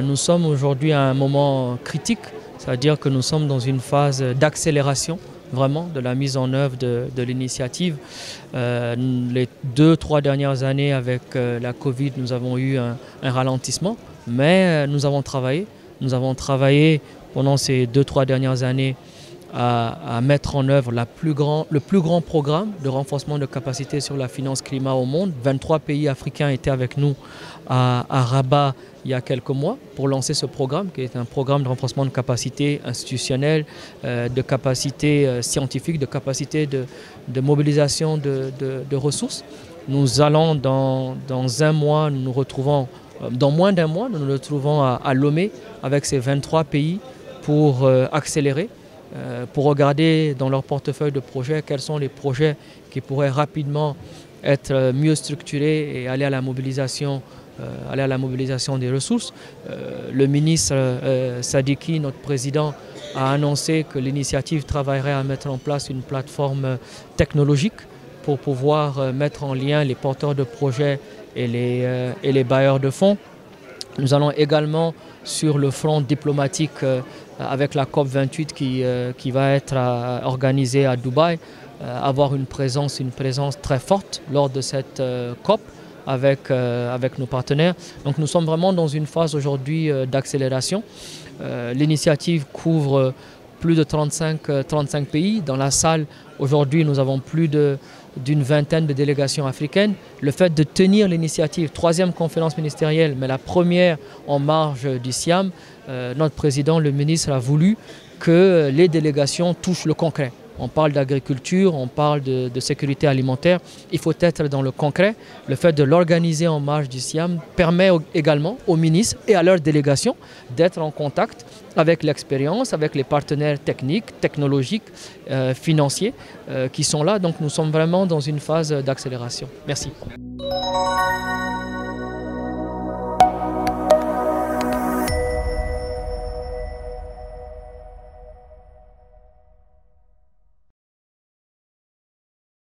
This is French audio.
Nous sommes aujourd'hui à un moment critique, c'est-à-dire que nous sommes dans une phase d'accélération vraiment de la mise en œuvre de l'initiative. Les 2-3 dernières années avec la Covid, nous avons eu un ralentissement, mais nous avons travaillé. Nous avons travaillé pendant ces 2-3 dernières années à mettre en œuvre le plus grand programme de renforcement de capacité sur la finance climat au monde. 23 pays africains étaient avec nous à Rabat il y a quelques mois pour lancer ce programme qui est un programme de renforcement de capacité institutionnelle, de capacité scientifique, de capacité de mobilisation de ressources. Nous allons dans un mois, nous nous retrouvons, dans moins d'un mois, nous nous retrouvons à Lomé avec ces 23 pays pour accélérer. Pour regarder dans leur portefeuille de projets quels sont les projets qui pourraient rapidement être mieux structurés et aller à la mobilisation des ressources. Le ministre Sadiki, notre président, a annoncé que l'initiative travaillerait à mettre en place une plateforme technologique pour pouvoir mettre en lien les porteurs de projets et les bailleurs de fonds. Nous allons également sur le front diplomatique avec la COP28 qui va être organisée à Dubaï, avoir une présence très forte lors de cette COP avec nos partenaires. Donc nous sommes vraiment dans une phase aujourd'hui d'accélération. L'initiative couvre plus de 35 pays. Dans la salle, aujourd'hui, nous avons plus d'une vingtaine de délégations africaines. Le fait de tenir l'initiative, 3e conférence ministérielle, mais la première en marge du Siam, notre président, le ministre, a voulu que les délégations touchent le concret. On parle d'agriculture, on parle de sécurité alimentaire. Il faut être dans le concret. Le fait de l'organiser en marge du Siam permet également aux ministres et à leurs délégations d'être en contact avec l'expérience, avec les partenaires techniques, technologiques, financiers qui sont là. Donc nous sommes vraiment dans une phase d'accélération. Merci.